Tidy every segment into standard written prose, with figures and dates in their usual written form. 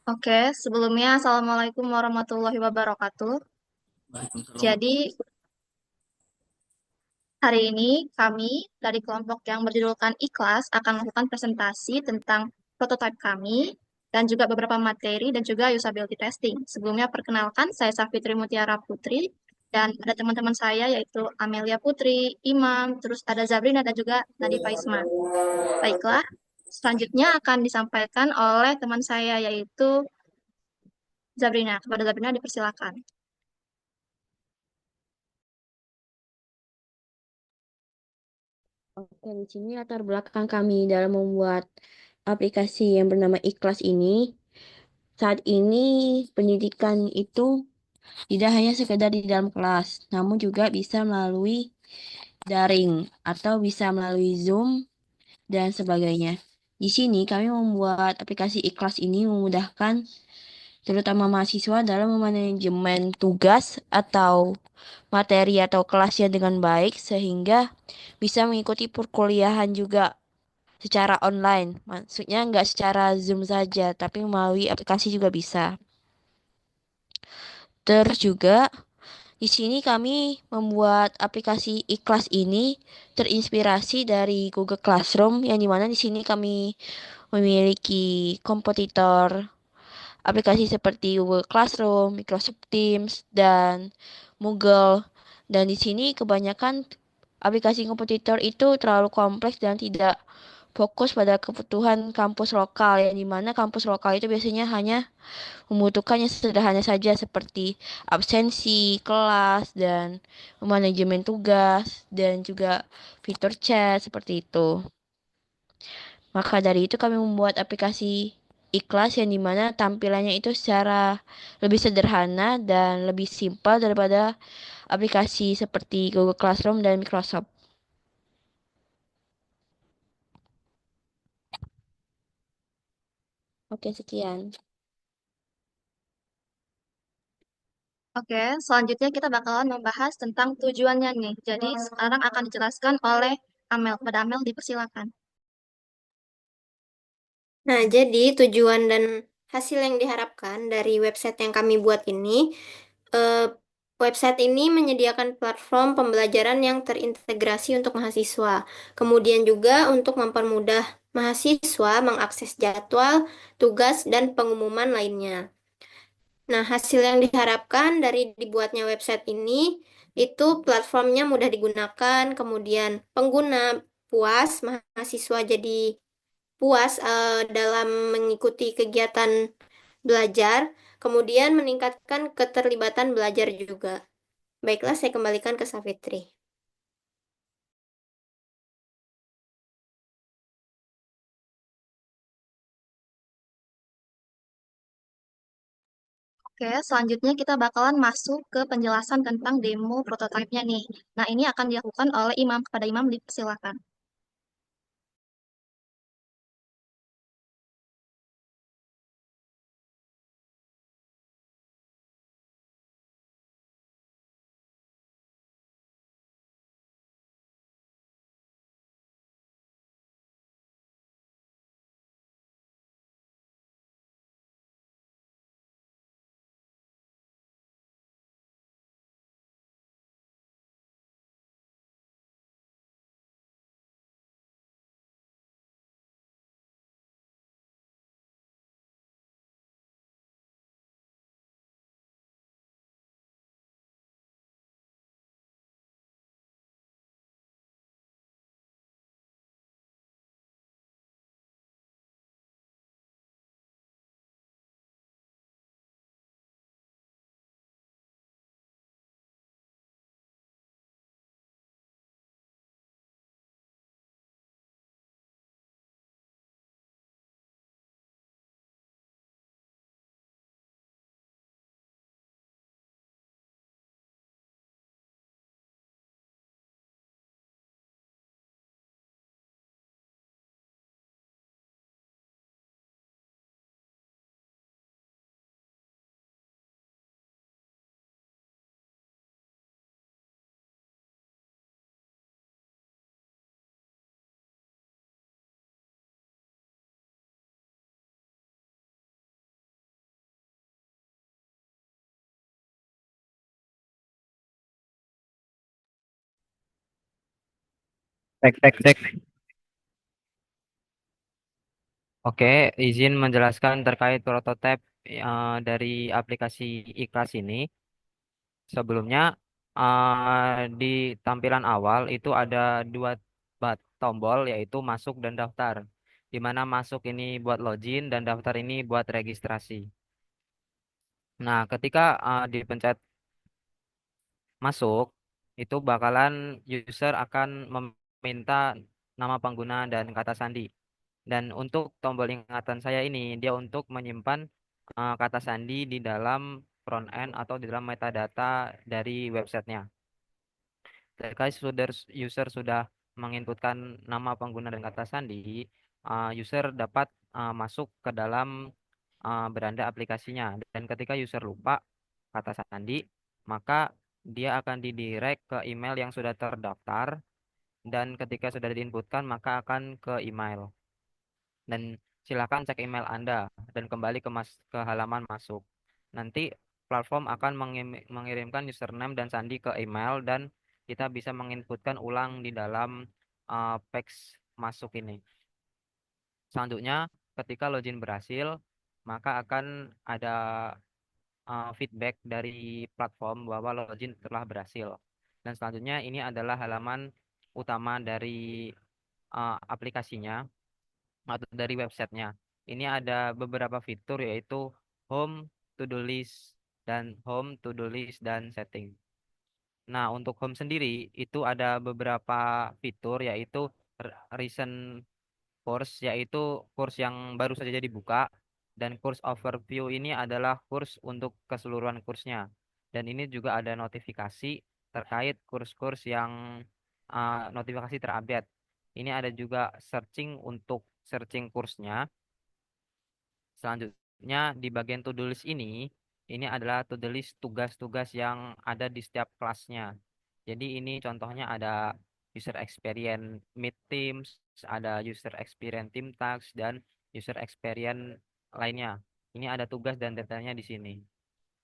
Oke, sebelumnya Assalamualaikum warahmatullahi wabarakatuh. Waalaikumsalam. Jadi, hari ini kami dari kelompok yang berjudulkan Ikhlas akan melakukan presentasi tentang prototipe kami dan juga beberapa materi dan juga usability testing. Sebelumnya perkenalkan, saya Safitri Mutiara Putri dan ada teman-teman saya yaitu Amelia Putri, Imam, terus ada Zabrina dan juga Nadifa Isma. Baiklah, selanjutnya akan disampaikan oleh teman saya yaitu Zabrina. Kepada Zabrina dipersilakan. Oke, di sini latar belakang kami dalam membuat aplikasi yang bernama Ikhlas ini. Saat ini pendidikan itu tidak hanya sekedar di dalam kelas, namun juga bisa melalui daring atau bisa melalui Zoom dan sebagainya. Di sini kami membuat aplikasi Ikhlas ini memudahkan terutama mahasiswa dalam memanajemen tugas atau materi atau kelasnya dengan baik sehingga bisa mengikuti perkuliahan juga secara online. Maksudnya nggak secara Zoom saja, tapi melalui aplikasi juga bisa. Terus juga di sini kami membuat aplikasi Ikhlas ini terinspirasi dari Google Classroom yang dimana di sini kami memiliki kompetitor aplikasi seperti Google Classroom, Microsoft Teams, dan Google. Dan di sini kebanyakan aplikasi kompetitor itu terlalu kompleks dan tidak fokus pada kebutuhan kampus lokal, yang dimana kampus lokal itu biasanya hanya membutuhkan yang sederhana saja seperti absensi, kelas, dan manajemen tugas, dan juga fitur chat seperti itu. Maka dari itu kami membuat aplikasi Ikhlas yang dimana tampilannya itu secara lebih sederhana dan lebih simpel daripada aplikasi seperti Google Classroom dan Microsoft. Oke, sekian. Oke, selanjutnya kita bakalan membahas tentang tujuannya nih. Jadi sekarang akan dijelaskan oleh Amel. Pada Amel dipersilakan. Nah, jadi tujuan dan hasil yang diharapkan dari website yang kami buat ini, eh, website ini menyediakan platform pembelajaran yang terintegrasi untuk mahasiswa. Kemudian juga untuk mempermudah mahasiswa mengakses jadwal, tugas, dan pengumuman lainnya. Nah, hasil yang diharapkan dari dibuatnya website ini, itu platformnya mudah digunakan, kemudian pengguna puas, mahasiswa jadi puas dalam mengikuti kegiatan belajar, kemudian meningkatkan keterlibatan belajar juga. Baiklah, saya kembalikan ke Safitri. Oke, selanjutnya kita bakalan masuk ke penjelasan tentang demo prototipenya nih. Nah, ini akan dilakukan oleh Imam. Kepada Imam dipersilakan. Cek, cek, cek. Oke, izin menjelaskan terkait prototipe dari aplikasi iKlas ini. Sebelumnya, di tampilan awal itu ada dua tombol, yaitu masuk dan daftar. Di mana masuk ini buat login dan daftar ini buat registrasi. Nah, ketika dipencet masuk, itu bakalan user akan meminta nama pengguna dan kata sandi. Dan untuk tombol ingatan saya ini, dia untuk menyimpan kata sandi di dalam front end atau di dalam metadata dari websitenya. Ketika user sudah menginputkan nama pengguna dan kata sandi, user dapat masuk ke dalam beranda aplikasinya. Dan ketika user lupa kata sandi, maka dia akan didirect ke email yang sudah terdaftar, dan ketika sudah diinputkan maka akan ke email. Dan silakan cek email Anda dan kembali ke halaman masuk. Nanti platform akan mengirimkan username dan sandi ke email, dan kita bisa menginputkan ulang di dalam page masuk ini. Selanjutnya, ketika login berhasil, maka akan ada feedback dari platform bahwa login telah berhasil. Dan selanjutnya ini adalah halaman utama dari aplikasinya atau dari websitenya. Ini ada beberapa fitur, yaitu home, to-do list, dan setting. Nah, untuk home sendiri itu ada beberapa fitur, yaitu recent course, yaitu course yang baru saja dibuka, dan course overview ini adalah course untuk keseluruhan kursnya. Dan ini juga ada notifikasi terkait kurs-kurs yang notifikasi terupdate. Ini ada juga searching untuk searching kursnya. Selanjutnya di bagian to-do list ini adalah to-do list tugas-tugas yang ada di setiap kelasnya. Jadi ini contohnya ada user experience meet teams, ada user experience team tasks, dan user experience lainnya. Ini ada tugas dan detailnya di sini.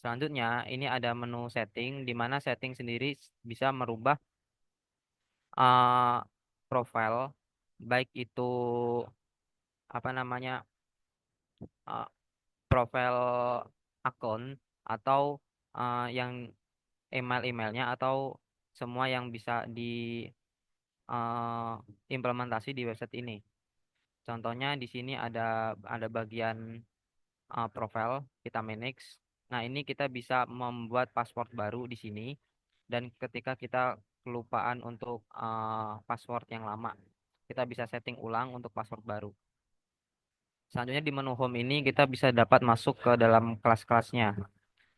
Selanjutnya ini ada menu setting, di mana setting sendiri bisa merubah uh, profile, baik itu apa namanya, uh, profile akun, atau yang email-emailnya, atau semua yang bisa implementasi di website ini. Contohnya di sini ada bagian profile kita manage. Nah, ini kita bisa membuat password baru di sini, dan ketika kita kelupaan untuk password yang lama, kita bisa setting ulang untuk password baru. Selanjutnya di menu home ini kita bisa dapat masuk ke dalam kelas-kelasnya.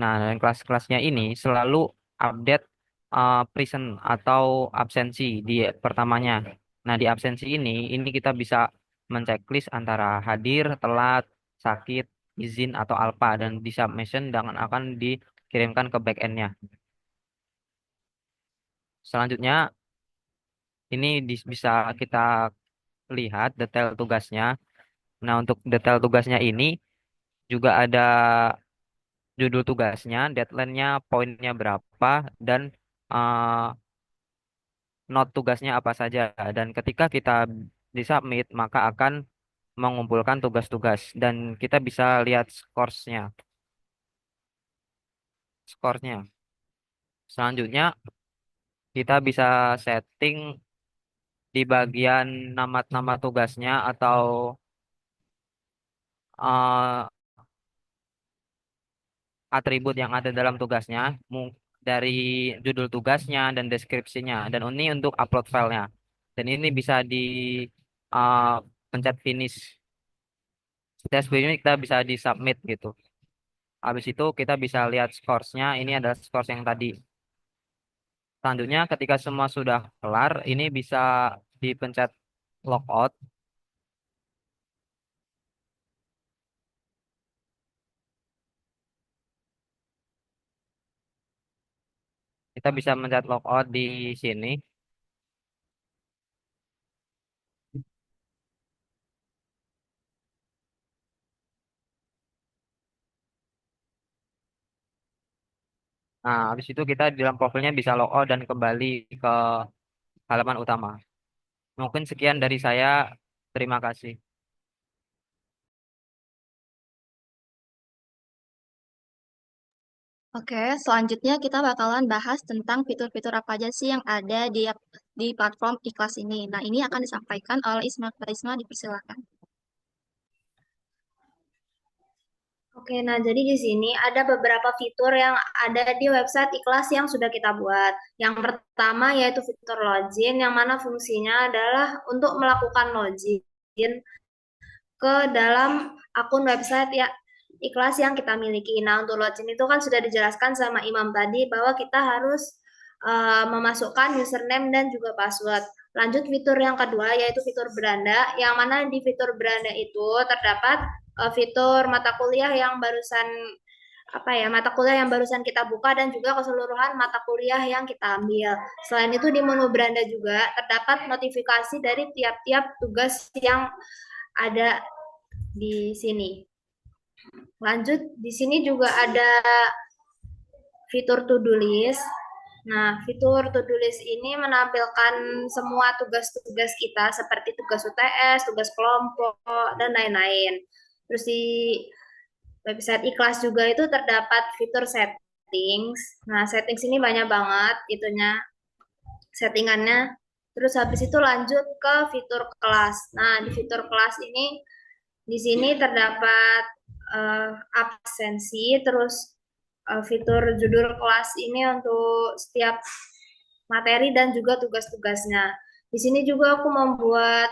Nah, dan kelas-kelasnya ini selalu update present atau absensi di pertamanya. Nah, di absensi ini kita bisa menceklis antara hadir, telat, sakit, izin, atau alpa, dan di submission dengan akan dikirimkan ke backend-nya. Selanjutnya, ini bisa kita lihat detail tugasnya. Nah, untuk detail tugasnya ini juga ada judul tugasnya, deadline-nya, poinnya berapa, dan uh, note tugasnya apa saja. Dan ketika kita disubmit, maka akan mengumpulkan tugas-tugas, dan kita bisa lihat skornya. Selanjutnya, kita bisa setting di bagian nama-nama tugasnya, atau uh, atribut yang ada dalam tugasnya, dari judul tugasnya dan deskripsinya. Dan ini untuk upload filenya. Dan ini bisa di uh, pencet finish. Tes ini kita bisa di submit gitu. Habis itu kita bisa lihat scoresnya. Ini adalah scores yang tadi. Selanjutnya ketika semua sudah kelar, ini bisa dipencet logout. Kita bisa mencet logout di sini. Nah, habis itu kita di dalam profilnya bisa logout dan kembali ke halaman utama. Mungkin sekian dari saya. Terima kasih. Oke, selanjutnya kita bakalan bahas tentang fitur-fitur apa aja sih yang ada di platform iKlas ini. Nah, ini akan disampaikan oleh Isma. Isma, dipersilakan. Oke, nah jadi di sini ada beberapa fitur yang ada di website Ikhlas yang sudah kita buat. Yang pertama yaitu fitur login, yang mana fungsinya adalah untuk melakukan login ke dalam akun website ya Ikhlas yang kita miliki. Nah, untuk login itu kan sudah dijelaskan sama Imam tadi bahwa kita harus memasukkan username dan juga password. Lanjut fitur yang kedua yaitu fitur beranda, yang mana di fitur beranda itu terdapat fitur mata kuliah yang barusan mata kuliah yang barusan kita buka dan juga keseluruhan mata kuliah yang kita ambil. Selain itu di menu beranda juga terdapat notifikasi dari tiap-tiap tugas yang ada di sini. Lanjut, di sini juga ada fitur to-do list. Nah, fitur to-do list ini menampilkan semua tugas-tugas kita seperti tugas UTS, tugas kelompok, dan lain-lain. Terus di website Ikhlas juga itu terdapat fitur settings. Nah, settings ini banyak banget itunya, settingannya. Terus habis itu lanjut ke fitur kelas. Nah, di fitur kelas ini di sini terdapat absensi, terus fitur judul kelas ini untuk setiap materi dan juga tugas-tugasnya. Di sini juga aku membuat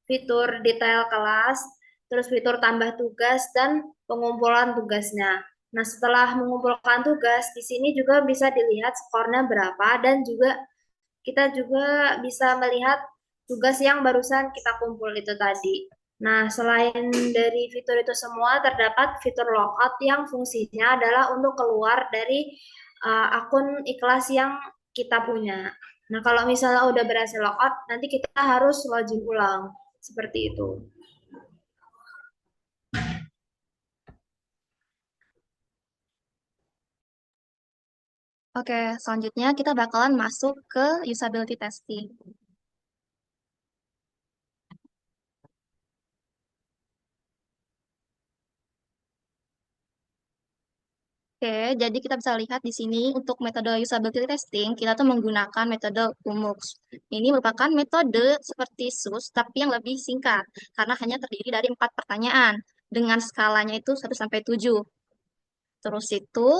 fitur detail kelas, terus fitur tambah tugas dan pengumpulan tugasnya. Nah, setelah mengumpulkan tugas, di sini juga bisa dilihat skornya berapa dan juga kita juga bisa melihat tugas yang barusan kita kumpul itu tadi. Nah, selain dari fitur itu semua, terdapat fitur logout yang fungsinya adalah untuk keluar dari akun Ikhlas yang kita punya. Nah, kalau misalnya udah berhasil logout, nanti kita harus login ulang. Seperti itu. Oke, selanjutnya kita bakalan masuk ke usability testing. Oke, jadi kita bisa lihat di sini untuk metode usability testing, kita tuh menggunakan metode UMUX. Ini merupakan metode seperti SUS, tapi yang lebih singkat, karena hanya terdiri dari 4 pertanyaan, dengan skalanya itu 1-7. Terus itu,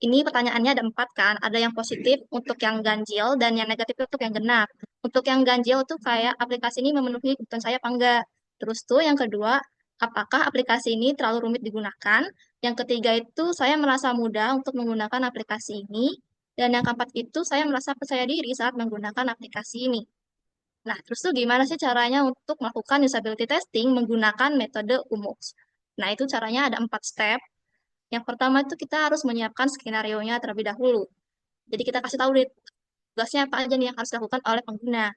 ini pertanyaannya ada 4 kan, ada yang positif untuk yang ganjil, dan yang negatif untuk yang genap. Untuk yang ganjil itu kayak aplikasi ini memenuhi kebutuhan saya apa enggak. Terus tuh yang kedua, apakah aplikasi ini terlalu rumit digunakan? Yang ketiga itu saya merasa mudah untuk menggunakan aplikasi ini. Dan yang keempat itu saya merasa percaya diri saat menggunakan aplikasi ini. Nah, terus tuh gimana sih caranya untuk melakukan usability testing menggunakan metode UMUX? Nah, itu caranya ada 4 step. Yang pertama itu kita harus menyiapkan skenario-nya terlebih dahulu. Jadi kita kasih tahu deh tugasnya apa aja nih yang harus dilakukan oleh pengguna.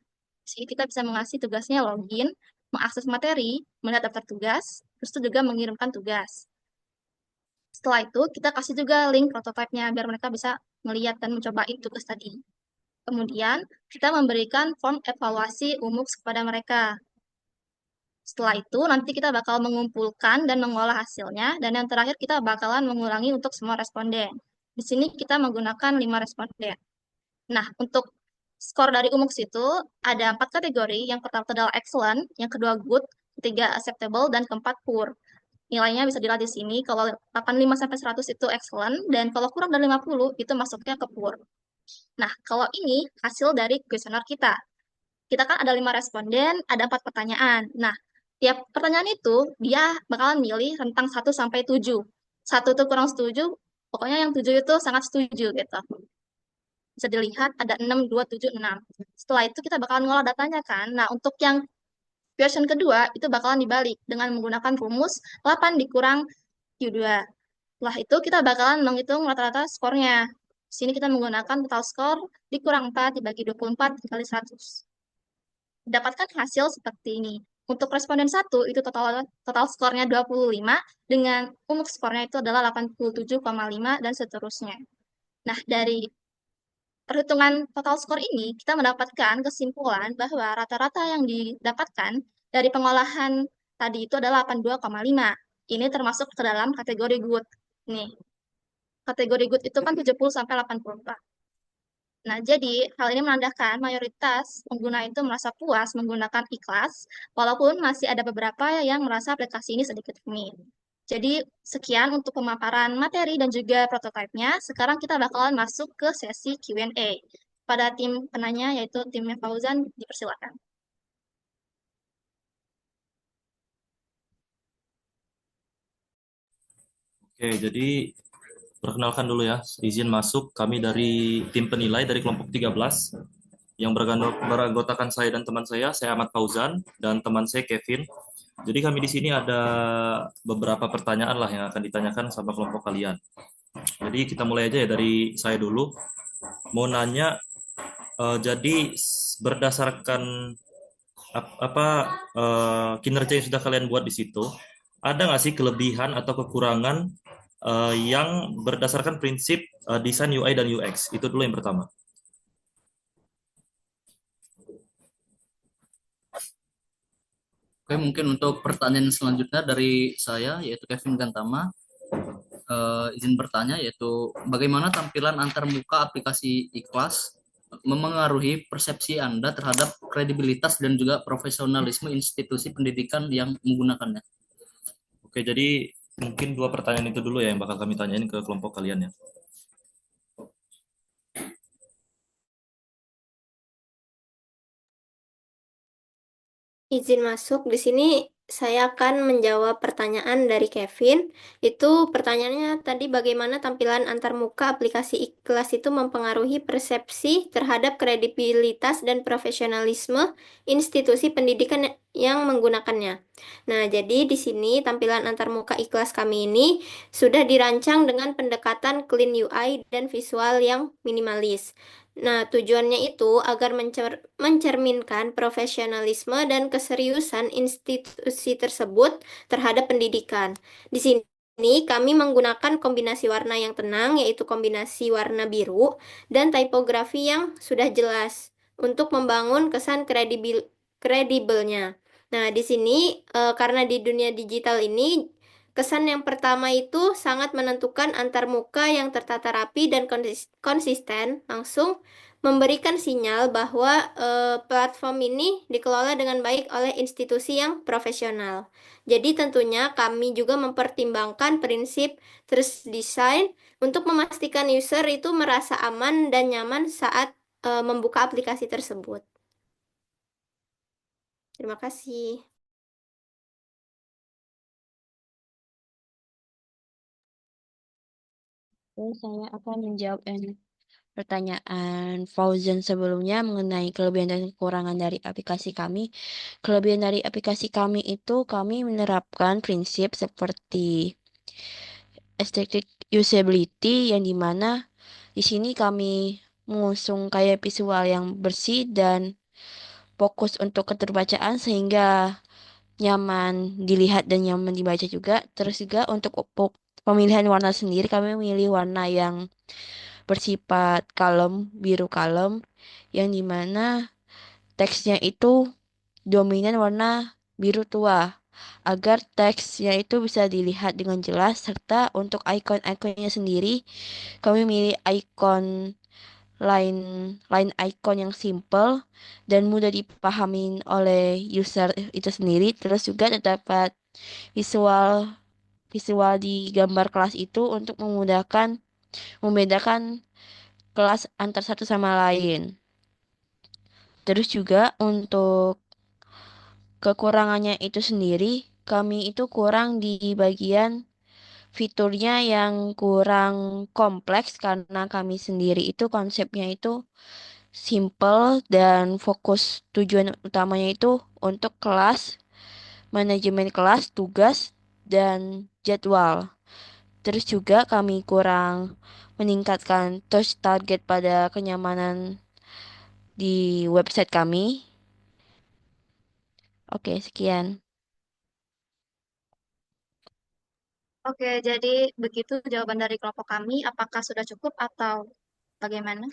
Di sini kita bisa mengasih tugasnya login, mengakses materi, melihat daftar tugas, terus itu juga mengirimkan tugas. Setelah itu, kita kasih juga link prototipenya biar mereka bisa melihat dan mencobain tugas tadi. Kemudian, kita memberikan form evaluasi UMUX kepada mereka. Setelah itu, nanti kita bakal mengumpulkan dan mengolah hasilnya, dan yang terakhir kita bakalan mengulangi untuk semua responden. Di sini kita menggunakan 5 responden. Nah, untuk skor dari UMUX itu ada 4 kategori. Yang pertama adalah excellent, yang kedua good, ketiga acceptable, dan keempat poor. Nilainya bisa dilihat di sini, kalau 85-100 itu excellent, dan kalau kurang dari 50 itu masuknya ke poor. Nah, kalau ini hasil dari kuesioner kita. Kita kan ada 5 responden, ada 4 pertanyaan. Nah, tiap pertanyaan itu dia bakalan milih rentang 1-7. 1 itu kurang setuju, pokoknya yang 7 itu sangat setuju gitu. Bisa dilihat ada 6, 2, 7, 6. Setelah itu kita bakalan ngolah datanya kan. Nah, untuk yang version kedua itu bakalan dibalik dengan menggunakan rumus 8 dikurang Q2. Setelah itu kita bakalan menghitung rata-rata skornya. Di sini kita menggunakan total skor dikurang 4 dibagi 24 dikali 100. Dapatkan hasil seperti ini. Untuk responden 1 itu total skornya 25 dengan umum skornya itu adalah 87,5 dan seterusnya. Nah, dari perhitungan total skor ini, kita mendapatkan kesimpulan bahwa rata-rata yang didapatkan dari pengolahan tadi itu adalah 82,5. Ini termasuk ke dalam kategori good. Nih, kategori good itu kan 70 sampai 84. Nah, jadi hal ini menandakan mayoritas pengguna itu merasa puas menggunakan ikhlas, walaupun masih ada beberapa yang merasa aplikasi ini sedikit rumit. Jadi, sekian untuk pemaparan materi dan juga prototipenya. Sekarang kita bakalan masuk ke sesi Q&A. Pada tim penanya, yaitu timnya Fauzan, dipersilakan. Oke, jadi perkenalkan dulu ya, izin masuk kami dari tim penilai dari kelompok 13 yang beranggotakan saya dan teman saya Ahmad Fauzan dan teman saya Kevin. Jadi kami di sini ada beberapa pertanyaan lah yang akan ditanyakan sama kelompok kalian. Jadi kita mulai aja ya dari saya dulu. Mau nanya, jadi berdasarkan kinerja yang sudah kalian buat di situ, ada nggak sih kelebihan atau kekurangan yang berdasarkan prinsip desain UI dan UX? Itu dulu yang pertama. Oke, mungkin untuk pertanyaan selanjutnya dari saya, yaitu Kevin Gantama. Izin bertanya, yaitu bagaimana tampilan antarmuka aplikasi ikhlas memengaruhi persepsi Anda terhadap kredibilitas dan juga profesionalisme institusi pendidikan yang menggunakannya? Oke, jadi mungkin dua pertanyaan itu dulu ya yang bakal kami tanyain ke kelompok kalian ya. Izin masuk. Di sini saya akan menjawab pertanyaan dari Kevin. Itu pertanyaannya tadi bagaimana tampilan antarmuka aplikasi ikhlas itu mempengaruhi persepsi terhadap kredibilitas dan profesionalisme institusi pendidikan yang menggunakannya. Nah, jadi di sini tampilan antarmuka ikhlas kami ini sudah dirancang dengan pendekatan clean UI dan visual yang minimalis. Nah, tujuannya itu agar mencerminkan profesionalisme dan keseriusan institusi tersebut terhadap pendidikan. Di sini kami menggunakan kombinasi warna yang tenang, yaitu kombinasi warna biru, dan tipografi yang sudah jelas untuk membangun kesan kredibelnya. Nah, di sini karena di dunia digital ini kesan yang pertama itu sangat menentukan antar muka yang tertata rapi dan konsisten, langsung memberikan sinyal bahwa platform ini dikelola dengan baik oleh institusi yang profesional. Jadi tentunya kami juga mempertimbangkan prinsip trust design untuk memastikan user itu merasa aman dan nyaman saat membuka aplikasi tersebut. Terima kasih. Saya akan menjawab pertanyaan Fauzan sebelumnya mengenai kelebihan dan kekurangan dari aplikasi kami. Kelebihan dari aplikasi kami itu kami menerapkan prinsip seperti aesthetic usability yang dimana di sini kami mengusung kayak visual yang bersih dan fokus untuk keterbacaan sehingga nyaman dilihat dan nyaman dibaca juga. Terus juga untuk pemilihan warna sendiri kami memilih warna yang bersifat kalem, biru kalem, yang dimana teksnya itu dominan warna biru tua, agar teksnya itu bisa dilihat dengan jelas, serta untuk icon-iconnya sendiri, kami milih line line icon yang simple dan mudah dipahami oleh user itu sendiri. Terus juga terdapat visual visual di gambar kelas itu untuk memudahkan membedakan kelas antar satu sama lain. Terus juga untuk kekurangannya itu sendiri, kami itu kurang di bagian fiturnya yang kurang kompleks karena kami sendiri itu konsepnya itu simple dan fokus tujuan utamanya itu untuk kelas, manajemen kelas, tugas, dan jadwal. Terus juga kami kurang meningkatkan touch target pada kenyamanan di website kami. Oke, sekian. Oke, jadi begitu jawaban dari kelompok kami. Apakah sudah cukup atau bagaimana?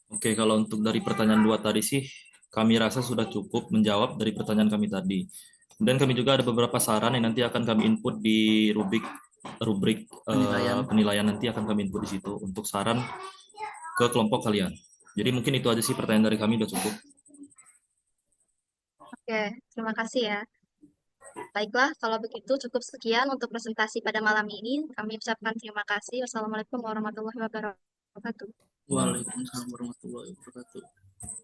Oke, kalau untuk dari pertanyaan dua tadi sih, kami rasa sudah cukup menjawab dari pertanyaan kami tadi. Kemudian kami juga ada beberapa saran yang nanti akan kami input di rubrik Penilaian. penilaian nanti akan kami input di situ untuk saran ke kelompok kalian. Jadi mungkin itu aja sih pertanyaan dari kami udah cukup. Oke, terima kasih ya. Baiklah, kalau begitu cukup sekian untuk presentasi pada malam ini. Kami ucapkan terima kasih. Wassalamualaikum warahmatullahi wabarakatuh. Waalaikumsalam warahmatullahi wabarakatuh.